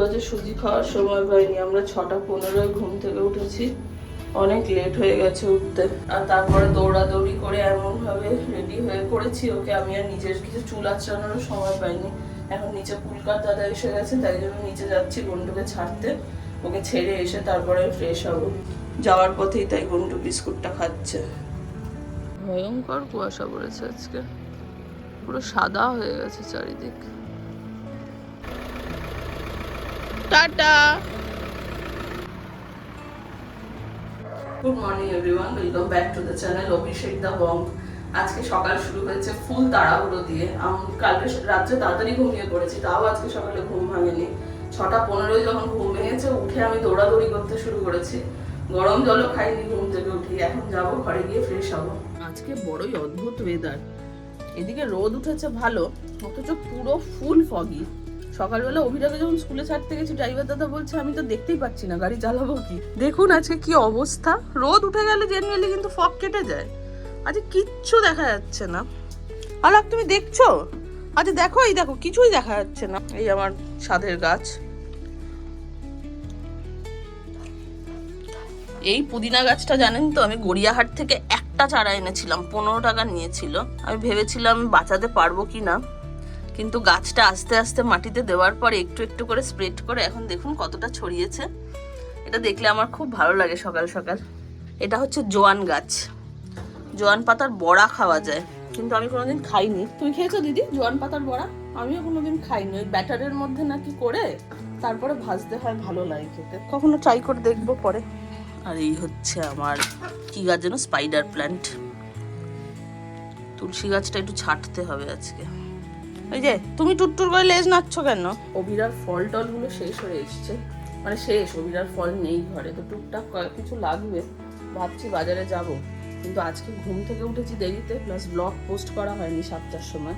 বাজে, সুজি খাওয়ার সময় পাইনি। আমরা 6:15 ঘুম থেকে উঠেছি, অনেক লেট হয়ে গেছে উঠতে। আর তারপরে দৌড়াদৌড়ি করে এমনভাবে রেডি হয়ে পড়েছি ওকে, আমি আর নিজের কিছু চুল আঁচড়ানোরও সময় পাইনি। এখন নিচে পুলকার দাদা এসে গেছে, তাই জন্য নিচে যাচ্ছি গন্ডুকে ছাড়তে। ওকে ছেড়ে এসে তারপরে ফ্রেশ হবো। যাওয়ার পথেই তাই গন্ডু বিস্কুটটা খাচ্ছে। ভয়ঙ্কর কুয়াশা পড়েছে আজকে, পুরো সাদা হয়ে গেছে চারিদিক। Tata. Good morning everyone, welcome back to the channel Abhishek দা বং। আজকে সকাল শুরু হয়েছে ফুল তাড়াহুড়ো দিয়ে। কালকে রাত্রে তাড়াতাড়ি ঘুমিয়ে পড়েছি, তাও আজকে সকালে ঘুম ভাঙেনি। 6:15 যখন ঘুম ভেঙেছে, উঠে আমি দৌড়াদৌড়ি করতে শুরু করেছি। গরম জলও খাইনি ঘুম থেকে উঠে। এখন যাবো ঘরে গিয়ে ফ্রেশ হবো। আজকে বড়ই অদ্ভুত ওয়েদার। এদিকে রোদ উঠেছে ভালো, অথচ পুরো ফুল ফগি। সকালবেলা অভিটাকে যখন স্কুলে ছাড়তে গেছি, ড্রাইভার দাদা বলছে আমি তো দেখতেই পাচ্ছি না গাড়ি চালাবো কি। দেখুন আজকে কি অবস্থা। রোদ উঠে গেলে জেনারেলি কিন্তু ফগ কেটে যায়, আজকে কিচ্ছু দেখা যাচ্ছে না। আলাপ তুমি দেখছো? আচ্ছা দেখো, এই দেখো কিছুই দেখা যাচ্ছে না। এই আমার সাধের গাছ, এই পুদিনা গাছটা জানেন তো, আমি গড়িয়াহাট থেকে একটা চারা এনেছিলাম, 15 টাকা নিয়েছিল। আমি ভেবেছিলাম বাঁচাতে পারবো কি না, কিন্তু গাছটা আস্তে আস্তে মাটিতে দেওয়ার পর একটু একটু করে স্প্রেড করে এখন দেখুন কতটা ছড়িয়েছে। এটা দেখলে আমার খুব ভালো লাগে সকাল সকাল। এটা হচ্ছে জোয়ান গাছ, জোয়ান পাতার বড়া খাওয়া যায়, কিন্তু আমি কোনোদিন খাইনি। তুমি খেয়েছো দিদি জোয়ান পাতার বড়া? আমিও কোনোদিন খাইনি। ওই ব্যাটারের মধ্যে নাকি করে তারপরে ভাজতে হয়, ভালো লাগে খেতে। কখনো ট্রাই করে দেখবো পরে। আর এই হচ্ছে আমার কি গাছ যেন, স্পাইডার প্ল্যান্ট। তুলসী গাছটা একটু ছাঁটতে হবে আজকে। এই যে তুমি টুট্টুর করে লেজ নাচ্ছ কেন? অভিরার ফল টল গুলো শেষ হয়ে এসছে, মানে শেষ, অভিরার ফল নেই ঘরে। তো টুকটাক কিছু লাগবে, ভাবছি বাজারে যাব। কিন্তু আজকে ঘুম থেকে উঠেছি দেরিতে, প্লাস ব্লগ পোস্ট করা হয়নি 7টার সময়।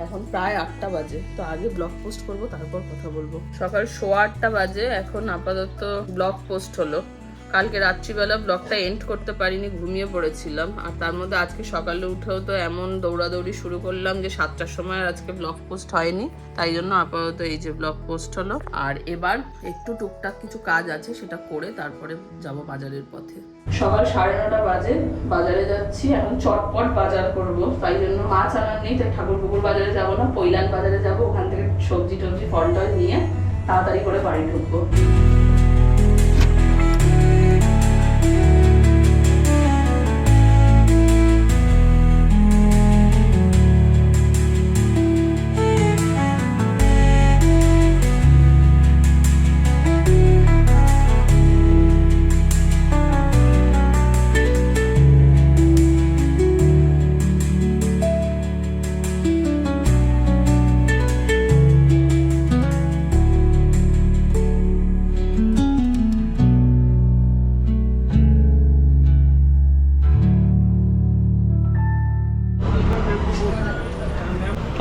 এখন প্রায় 8টা বাজে, তো আগে ব্লগ পোস্ট করব, তারপর কথা বলবো। সকাল 8:15 বাজে, এখন আপাতত ব্লগ পোস্ট হলো। কালকে রাত্রিবেলা ব্লগটা এন্ড করতে পারিনি, ঘুমিয়ে পড়েছিলাম। আর তার মধ্যে আজকে সকালে উঠেও তো এমন দৌড়াদৌড়ি শুরু করলাম যে 7টার সময় আর আজকে ব্লগ পোস্ট হয়নি। তাই জন্য আপাতত এই যে ব্লগ পোস্ট হলো। আর এবার একটু টুকটাক কিছু কাজ আছে, সেটা করে তারপরে যাব বাজারের পথে। সকাল 9:30 বাজে, বাজারে যাচ্ছি। এখন চটপট বাজার করব, তাই জন্য মাছ আনার নেই, তাই ঠাকুরপুকুর বাজারে যাব না, পৈলান বাজারে যাব। ওখান থেকে সবজি টবজি ফল টল নিয়ে তাড়াতাড়ি করে বাড়ি ঢুকবো।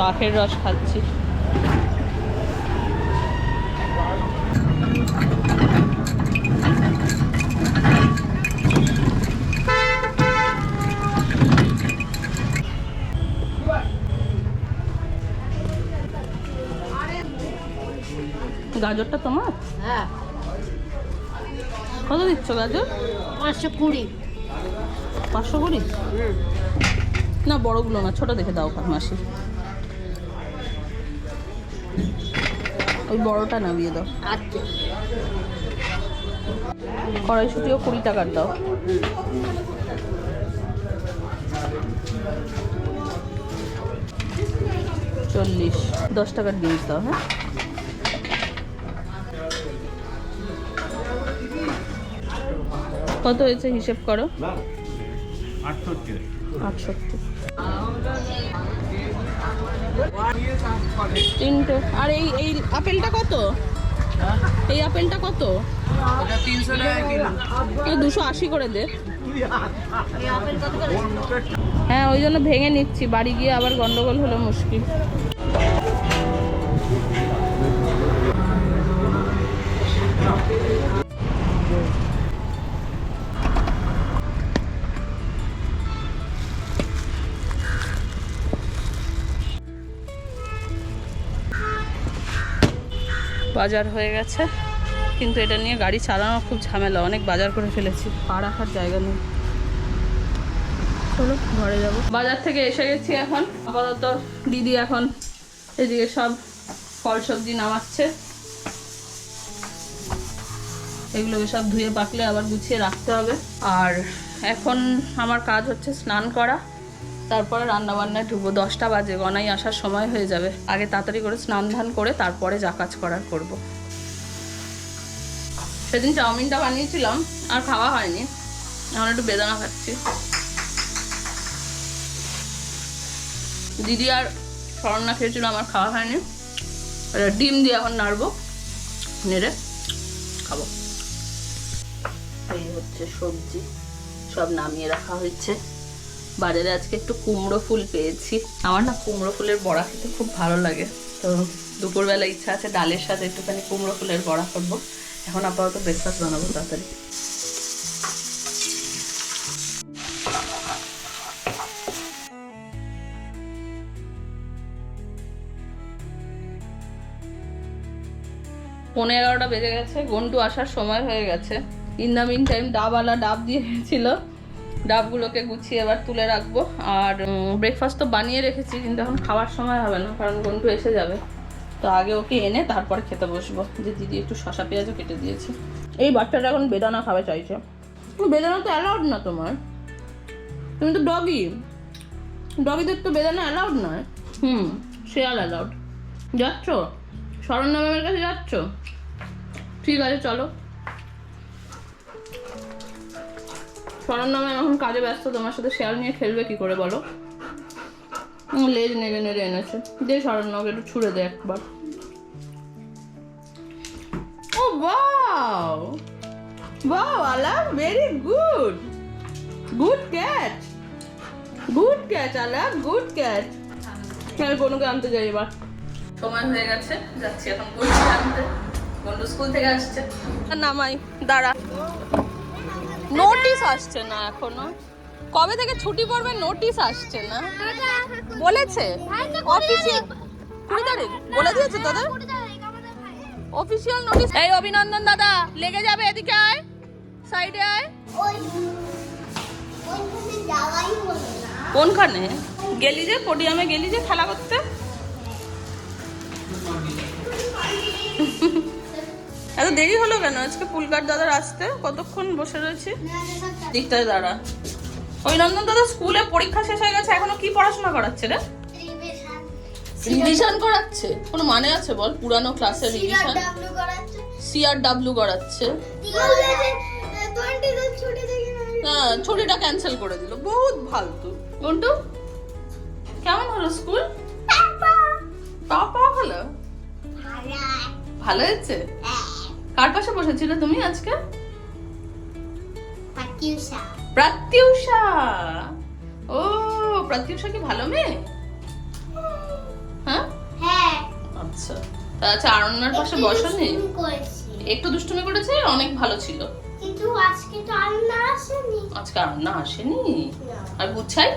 আখের রস খাচ্ছি। গাজরটা তোমার? হ্যাঁ। কত দিচ্ছ গাজর? 520। 520? না বড়গুলো না, ছোট দেখে দাও মাসি। ওই বড়টা নামিয়ে দাও। আচ্ছা। কড়াইশুটিও 20 টাকার দাও। চল্লিশ, 10 টাকার জিনিস দাও। হ্যাঁ, কত হয়েছে হিসেব করো। 68। তিনটে। আর এই এই আপেলটা কত? এই আপেলটা কত? 300 টাকা কিলো। 280 করে দে। হ্যাঁ, ওই জন্য ভেঙে নিচ্ছি, বাড়ি গিয়ে আবার গন্ডগোল হলো মুশকিল। বাজার হয়ে গেছে, কিন্তু এটা নিয়ে গাড়ি চালানো খুব ঝামেলা, অনেক বাজার করে ফেলেছি, পা রাখার জায়গা নেই। চলো ঘরে যাব। বাজার থেকে এসে গেছি এখন। আপাতত দিদি এখন এদিকে সব ফল সবজি নামাচ্ছে, এগুলোকে সব ধুয়ে পাকলে আবার গুছিয়ে রাখতে হবে। আর এখন আমার কাজ হচ্ছে স্নান করা, তারপরে রান্না বান্নায় ঢুকবো। 10টা বাজে, গনাই আসার সময় হয়ে যাবে। আগে তাড়াতাড়ি করে স্নান ধান করে তারপরে যা কাজ করার করব। সেদিন চাউমিনটা বানিয়েছিলাম, আর খাওয়া হয়নি, এখন একটু বেদানা খাচ্ছি। দিদি আর স্বর্ণা খেয়েছিল, আমার খাওয়া হয়নি। ডিম দিয়ে এখন নাড়বো, নেড়ে খাবো। এই হচ্ছে সবজি, সব নামিয়ে রাখা হয়েছে। বাজারে আজকে একটু কুমড়ো ফুল পেয়েছি। আমার না কুমড়ো ফুলের বড়া খেতে খুব ভালো লাগে, তো দুপুরবেলা ইচ্ছা আছে ডালের সাথে একটুখানি কুমড়ো ফুলের বড়া করবো। এখন আপাতত ব্রেকফাস্ট বানাবো তাড়াতাড়ি। পৌনে 11টা বেজে গেছে, গন্টু আসার সময় হয়ে গেছে। ইন দ্য মিন টাইম ডাবওয়ালা ডাব দিয়ে গেছিল, ডাবগুলোকে গুছিয়ে এবার তুলে রাখবো। আর ব্রেকফাস্ট তো বানিয়ে রেখেছি, কিন্তু এখন খাওয়ার সময় হবে না, কারণ গন্টু এসে যাবে। তো আগে ওকে এনে তারপরে খেতে বসবো। যে দিদি একটু শসা পেঁয়াজও কেটে দিয়েছে। এই বাচ্চাটা এখন বেদানা খাবে চাইছে। বেদানা তো অ্যালাউড না তোমার, তুমি তো ডগি, ডগিদের তো বেদানা অ্যালাউড নয়। শেয়াল অ্যালাউড। যাচ্ছ শরণ্যা ম্যামের কাছে যাচ্ছ? ঠিক আছে চলো। শরণ্যা ম্যাম এখন কাজে ব্যস্ত, তোমার সাথে শেয়াল নিয়ে খেলবে কি করে বলো? লেজ নেড়ে নেড়ে এনেছে, যে শরণ্যাকে একটু ছুঁড়ে দে একবার। ও ওয়াও ওয়াও আলা, very good, good catch, good catch আলা, গুড ক্যাচ। হ্যাঁ গনুকে আনতে যাই এবার। সময় হয়ে গেছে, যাচ্ছি এখন গনুকে আনতে। গনু স্কুল থেকে আসছে। নামাই, দাঁড়া। নোটিশ আসছে না এখনো, কবে থেকে ছুটি পড়বে নোটিশ আসছে না। বলেছে অফিসিয়াল 20 তারিখ বলে দিয়েছে তোদের অফিসিয়াল নোটিশ। এই অভিনন্দন দাদা, লেগে যাবে, এদিকে আয়, সাইডে আয়। কোনখানে গেলি যে? পোডিয়ামে গেলি যে খেলা করতে? এত দেরি হলো কেন আজকে পুলকার দাদার আসতে? কতক্ষণ বসে রয়েছি। দিকটায় দাঁড়া। অভিনন্দন দাদা স্কুলে পরীক্ষা শেষ হয়ে গেছে, এখনো কি পড়াশোনা করাচ্ছে রে? রিভিশন করাচ্ছে? কোনো মানে আছে বল? পুরানো ক্লাসের রিভিশন? সিআরডব্লিউ করাচ্ছে। হ্যাঁ, ছুটিটা ক্যান্সেল করে দিল, বহুত ফালতু। গন্টু কেমন হলো স্কুল? পাপা হলো, ভালো হয়েছে। কার পাশে বসেছিলে তুমি আজকে? প্রত্যুষা। ও প্রত্যুষা কি ভালো মেয়ে? হ্যাঁ আচ্ছা। আচ্ছা আরণ্যার পাশে বসনি? একটু দুষ্টুমি করেছে, অনেক ভালো ছিল। কিন্তু আজকে তো আরণ্যা আসেনি। আজকে আরণ্যা আসেনি? আর গুছাই?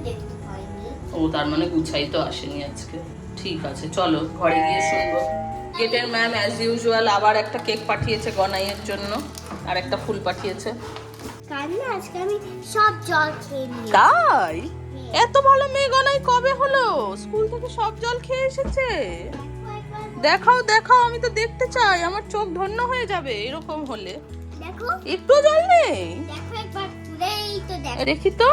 দেখতে পাইনি। ও তার মানে গুছাই তো আসেনি আজকে। ঠিক আছে চলো ঘরে গিয়ে শুনবো। গেটের ম্যাম অ্যাজ ইউজুয়াল আবার একটা কেক পাঠিয়েছে গনাইয়ের জন্য, আর একটা ফুল পাঠিয়েছে। কারণ আজকে আমি সব জল খেয়ে নিয়েছি। তাই? এত ভালো মেয়ে গনাই কবে হলো? স্কুল থেকে সব জল খেয়ে এসেছে? দেখাও দেখাও, আমি তো দেখতে চাই, আমার চোখ ধন্য হয়ে যাবে এরকম হলে। দেখো একটু জল নেই? দেখো একবার পুরেই তো দেখো। দেখি তো।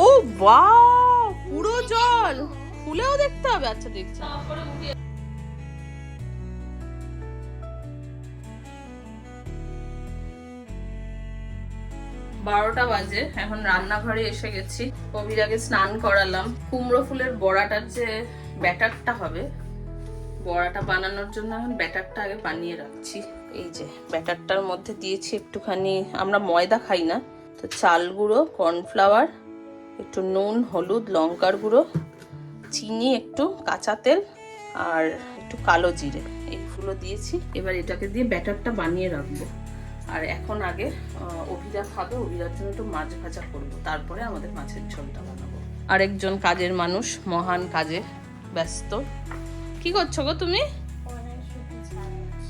ও বাহ, পুরো জল, ফুলেও দেখতে হবে। আচ্ছা দেখছি। 12টা বাজে, এখন রান্নাঘরে এসে গেছি। অভিরাগে স্নান করালাম। কুমড়ো ফুলের বড়াটার যে ব্যাটারটা হবে, বড়াটা বানানোর জন্য এখন ব্যাটারটা আগে বানিয়ে রাখছি। এই যে ব্যাটারটার মধ্যে দিয়েছি একটুখানি, আমরা ময়দা খাই না, তো চাল গুঁড়ো, কর্নফ্লাওয়ার, একটু নুন, হলুদ, লঙ্কার গুঁড়ো, চিনি, একটু কাঁচা তেল আর একটু কালো জিরে, এইগুলো দিয়েছি। এবার এটাকে দিয়ে ব্যাটারটা বানিয়ে রাখবো। আর এখন আগে অভিরা খাবে, অভিরার জন্য একটু মাছ ভাজা করবো, তারপরে আমাদের মাছের ঝোলটা বানাবো। আরেকজন কাজের মানুষ মহান কাজে ব্যস্ত, কি করছো গো তুমি?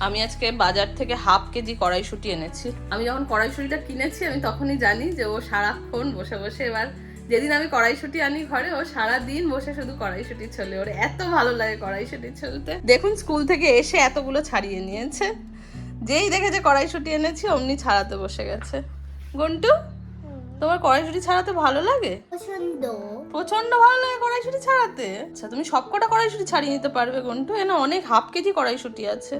আমি আজকে বাজার থেকে হাফ কেজি কড়াইশুঁটি এনেছি। আমি যখন কড়াইশুঁটিটা কিনেছি আমি তখনই জানি যে ও সারাক্ষণ বসে বসে, এবার যেদিন আমি কড়াইশুঁটি আনি ঘরে, ও সারাদিন বসে শুধু কড়াইশুঁটি ছোলে। ওর এত ভালো লাগে কড়াইশুঁটি ছলতে। দেখুন স্কুল থেকে এসে এতগুলো ছাড়িয়ে নিয়েছে। যেই দেখেছে কড়াইশুঁটি এনেছি অমনি ছাড়াতে বসে গেছে। গন্টু, তোমার কড়াইশুঁটি ছাড়াতে ভালো লাগে? প্রচন্ড ভালো লাগে কড়াইশুঁটি ছাড়াতে। আচ্ছা, তুমি সবকটা কড়াইশুঁটি ছাড়িয়ে নিতে পারবে গন্টু? এনা অনেক হাফ কেজি কড়াইশুঁটি আছে।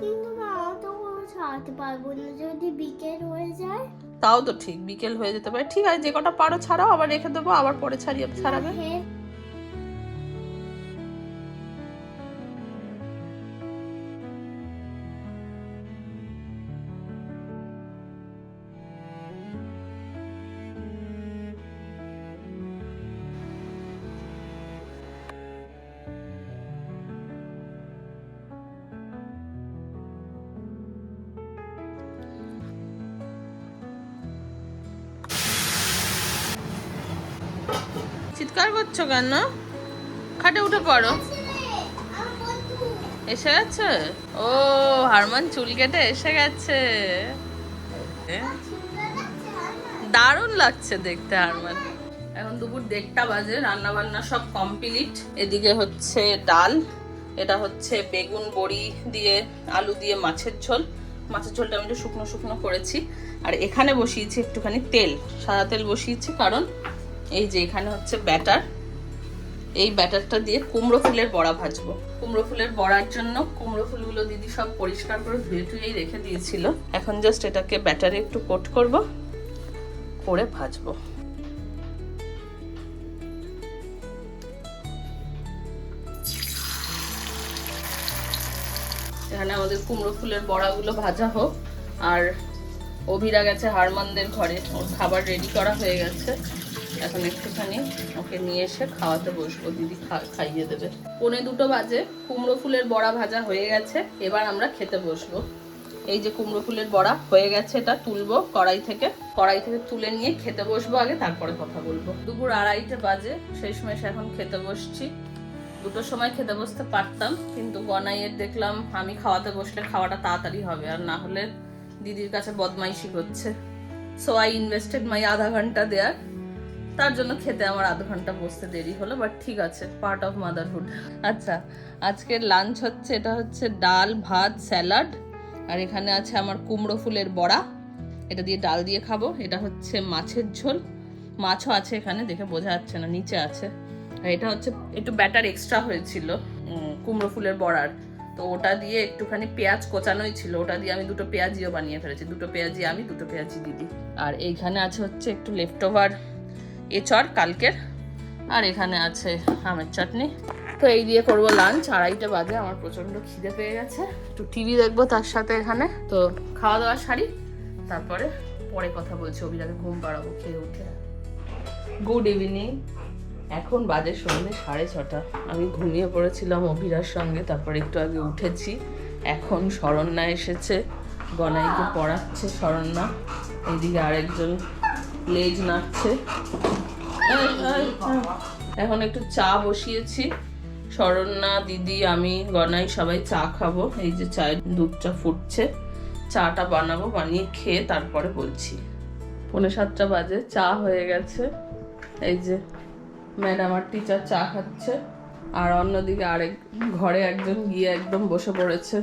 ছাড়াতে পারবো না, যদি বিকেল হয়ে যায়। তাও তো ঠিক, বিকেল হয়ে যেতে পারে। ঠিক আছে, যে কটা পারো ছাড়াও, আবার রেখে দেবো, আবার পরে ছাড়াবে। চিৎকার করছো কেন? খাটে উঠে পড়ো। এসে গেছে? ও, হারমান চুল কেটে এসে গেছে। দারুণ লাগছে দেখতে হারমান। এখন দুপুর 1:30 বাজে, রান্না বান্না সব কমপ্লিট। এদিকে হচ্ছে ডাল, এটা হচ্ছে বেগুন বড়ি দিয়ে আলু দিয়ে মাছের ঝোল। মাছের ঝোলটা আমি একটু শুকনো শুকনো করেছি। আর এখানে বসিয়েছি একটুখানি তেল, সাদা তেল বসিয়েছি, কারণ এই যে এখানে হচ্ছে ব্যাটার। এই ব্যাটারটা দিয়ে কুমড়ো ফুলের বড়া ভাজবো। কুমড়ো ফুলের বড়ার জন্য কুমড়ো ফুলগুলো দিদি সব পরিষ্কার করে ধুয়ে টুয়েই রেখে দিয়েছিল। এখন জাস্ট এটাকে ব্যাটারে একটু কোট করব, করে ভাজবো। এখানে আমাদের কুমড়ো ফুলের বড়াগুলো ভাজা হোক। আর অভিরা গেছে হারমানদের ঘরে, ওর খাবার রেডি করা হয়ে গেছে। এখন একটুখানি ওকে নিয়ে এসে খাওয়াতে বসবো, দিদি খাইয়ে দেবে। 1:45 বাজে, কুমড়ো ফুলের বড়া ভাজা হয়ে গেছে। এবার আমরা খেতে বসবো। এই যে কুমড়ো ফুলের বড়া হয়ে গেছে, এটা তুলবো কড়াই থেকে তুলে নিয়ে খেতে বসবো আগে, তারপরে কথা বলবো। দুপুর 2:30 বাজে, সেই সময় এখন খেতে বসছি। 2টোর সময় খেতে বসতে পারতাম, কিন্তু গনাইয়ের দেখলাম আমি খাওয়াতে বসলে খাওয়াটা তাড়াতাড়ি হবে, আর না হলে দিদির কাছে বদমাইশি করছে। সো আই ইনভেস্টেড মাই আধা ঘন্টা দেয়ার। তার জন্য খেতে আমার আধ ঘন্টা বসতে দেরি হলো, বাট ঠিক আছে, পার্ট অফ মাদারহুড। আচ্ছা, আজকের লাঞ্চ হচ্ছে, এটা হচ্ছে ডাল ভাত স্যালাড, আর এখানে আছে আমার কুমড়ো ফুলের বড়া, এটা দিয়ে ডাল দিয়ে খাবো। এটা হচ্ছে মাছের ঝোল, মাছও আছে এখানে, দেখে বোঝা যাচ্ছে না, নিচে আছে। আর এটা হচ্ছে একটু ব্যাটার এক্সট্রা হয়েছিল কুমড়ো ফুলের বড়ার, তো ওটা দিয়ে একটুখানি পেঁয়াজ কোচানোই ছিল, ওটা দিয়ে আমি 2টো পেঁয়াজিও বানিয়ে ফেলেছি। 2টো পেঁয়াজি আমি, 2টো পেঁয়াজি দিদি। আর এইখানে আছে হচ্ছে একটু লেফট ওভার এচড় কালকের, আর এখানে আছে আমের চাটনি। তো এই দিয়ে করবো লাঞ্চ। 2:30 বাজে, আমার প্রচন্ড খিদে পেয়ে গেছে। একটু টিভি দেখবো তার সাথে এখানে। তো খাওয়া দাওয়া সারি, তারপরে পরে কথা বলছি। অভিরাকে ঘুম পাড়াবো খেয়ে উঠে। Good evening. এখন বাজে সন্ধ্যে 6:30। আমি ঘুমিয়ে পড়েছিলাম অভিরার সঙ্গে, তারপরে একটু আগে উঠেছি। এখন শরণ্যা এসেছে, গনাইকে পড়াচ্ছে শরণ্যা। এইদিকে আরেকজন লেজ নাড়ছে। এখন একটু চা বসিয়েছি, শরণ্যা দিদি আমি গনাই সবাই চা খাবো। এই যে চায়ের দুধটা ফুটছে, চাটা বানাবো, বানিয়ে খেয়ে তারপরে বলছি। 6:45 বাজে, চা হয়ে গেছে। এই যে ম্যাডাম আর টিচার চা খাচ্ছে, আর অন্যদিকে আরেক ঘরে একজন গিয়ে একদম বসে পড়েছে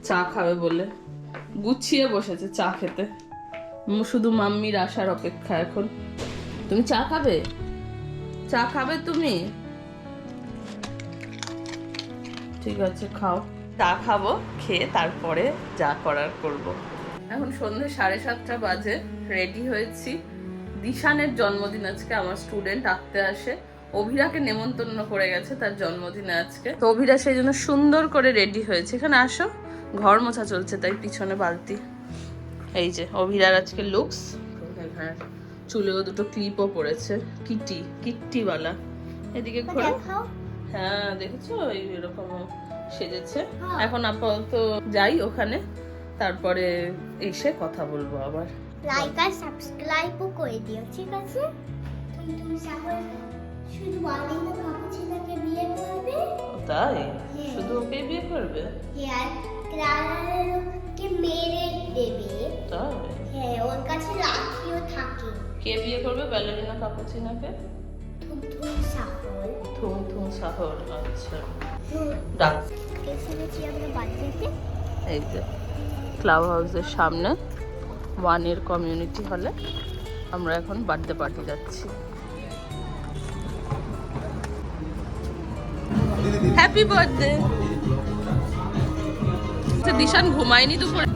চা খাবে বলে, গুছিয়ে বসেছে চা খেতে। শুধু মাম্মির আসার অপেক্ষা এখন। তুমি চা খাবে? চা খাবে তুমি? ঠিক আছে, খাও। চা খাবো, খেয়ে তারপরে যা করার করব। এখন সন্ধ্যে 7:30 বাজে, রেডি হয়েছি। দিশানের জন্মদিন আজকে, আমার স্টুডেন্ট আঁকতে আসে, অভিরাকে নেমন্তন্ন করে গেছে তার জন্মদিনে আজকে। তো অভিরা সেই জন্য সুন্দর করে রেডি হয়েছে। এখানে আসো, ঘর মোছা চলছে তাই পিছনে বালতি। এই যে অভিরার আজকে লুকস। এখানে চুলেও 2টো ক্লিপও পড়েছে, কিট্টিওয়ালা। এদিকে ঘোরো। হ্যাঁ দেখেছো, এরকম সেজেছে। এখন আপাতত যাই ওখানে, তারপরে এসে কথা বলবো আবার। লাইক আর সাবস্ক্রাইবও করে দিও, ঠিক আছে? তুমি শুধু বলিং না, বাবা ছেলেকে বিয়ে করবে। তাই শুধু ওকে বিয়ে করবে? হ্যাঁ, ক্লারাকে মেরে দেবে। তাই? হ্যাঁ, ওর কাছে লাঠিও থাকে। কে বিয়ে করবে ব্যালেরিনা কাপুচিনোকে? থুমথুম সাহল। থুমথুম সাহর। আচ্ছা, ডাক। এসেছি আমরা বাড়িতে। এই যে ক্লাব হাউসের সামনে ওয়ানের কমিউনিটি হলে আমরা এখন বার্থডে পার্টি যাচ্ছি। Happy birthday. দিশান ঘুমায়নি দুপুরে?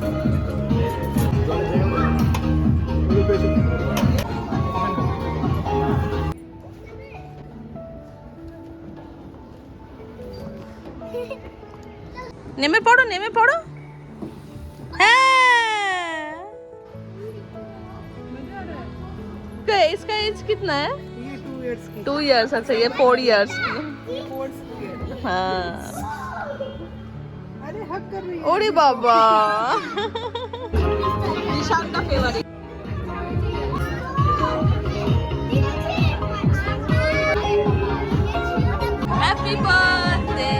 নেমে পড়ো, নেমে পড়ো। হ্যাঁ, इसका एज कितना है? ये 2 इयर्स की 2 इयर्स। अच्छा, ये 4 इयर्स की। ये 4 की है। हाँ। अरे हक कर रही है। ओरे बाबा। निशान का favourite. Happy birthday.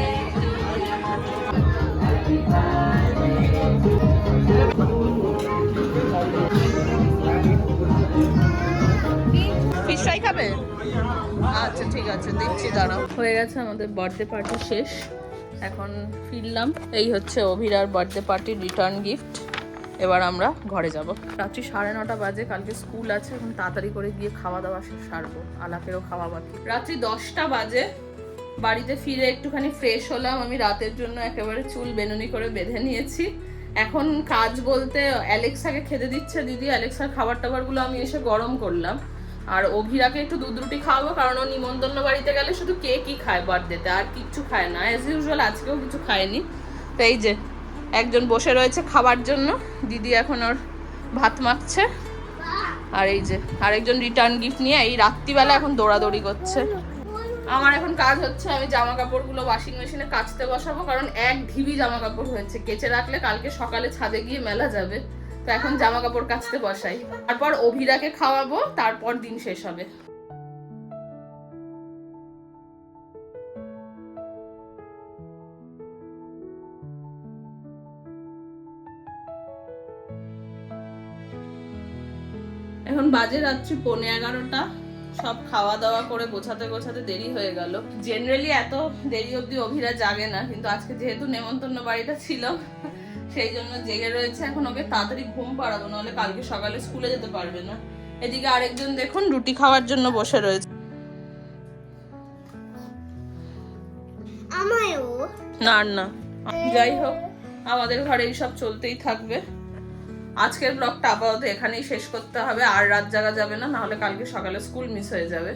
Fish fry খাবে? আচ্ছা ঠিক আছে, দিচ্ছি, দাঁড়াও। হয়ে গেছে আমাদের বার্থডে পার্টি শেষ, এখন ফিরলাম। এই হচ্ছে অভিরার বার্থডে পার্টির রিটার্ন গিফট। এবার আমরা ঘরে যাব। রাত্রি 9:30 বাজে, কালকে স্কুল আছে, এখন তাড়াতাড়ি করে গিয়ে খাওয়া দাওয়া সারবো। আলাপেরও খাওয়া বাকি। রাত্রি 10টা বাজে, বাড়িতে ফিরে একটুখানি ফ্রেশ হলাম। আমি রাতের জন্য একেবারে চুল বেনুনি করে বেঁধে নিয়েছি। এখন কাজ বলতে অ্যালেক্সাকে খেতে দিচ্ছে দিদি। অ্যালেক্সার খাবার টাবারগুলো আমি এসে গরম করলাম। আর অভিরাকে একটু দুধ রুটি খাওয়াবো, কারণ ও নিমন্ত্রণ বাড়িতে গেলে শুধু কেকই খায় বার্থডেতে, আর কিচ্ছু খায় না। অ্যাজ ইউজুয়াল আজকেও কিছু খায়নি। তো এই যে একজন বসে রয়েছে খাবার জন্য, দিদি এখন ওর ভাত মাখছে। আর এই যে আরেকজন রিটার্ন গিফট নিয়ে এই রাত্রিবেলা এখন দৌড়াদৌড়ি করছে। আমার এখন কাজ হচ্ছে, আমি জামা কাপড়গুলো ওয়াশিং মেশিনে কাচতে বসাবো, কারণ এক ঢিবি জামা কাপড় হয়েছে। কেচে রাখলে কালকে সকালে ছাদে গিয়ে মেলা যাবে। তো এখন জামা কাপড় কাচতে বসাই, তারপর অভিরাকে খাওয়াবো, তারপর দিন শেষ হবে। এখন বাজে রাত্রি 11:15। সব খাওয়া দাওয়া করে গোছাতে গোছাতে দেরি হয়ে গেল। জেনারেলি এত দেরি অবধি অভিরা জাগে না, কিন্তু আজকে যেহেতু নেমন্তন্ন বাড়িটা ছিল সেই জন্য জেগে রয়েছে। এখন ওকে তাড়াতাড়ি ঘুম পাড়াবো, নাহলে কালকে সকালে স্কুলে যেতে পারবে না। এদিকে আরেকজন দেখুন রুটি খাওয়ার জন্য বসে রয়েছে। আমায়ও না না, যাই হোক আমাদের ঘরে এইসব চলতেই থাকবে। আজকের ব্লগটা আপাতত এখানেই শেষ করতে হবে, আর রাত জাগা যাবে না, নাহলে কালকে সকালে স্কুল মিস হয়ে যাবে।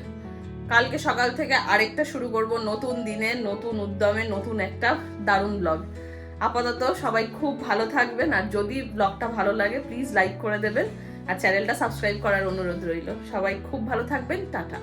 কালকে সকাল থেকে আরেকটা শুরু করব, নতুন দিনে নতুন উদ্যমে নতুন একটা দারুণ ব্লগ। আপাতত সবাই খুব ভালো থাকবেন, আর যদি ব্লগটা ভালো লাগে প্লিজ লাইক করে দেবেন, আর চ্যানেলটা সাবস্ক্রাইব করার অনুরোধ রইল। সবাই খুব ভালো থাকবেন, টাটা।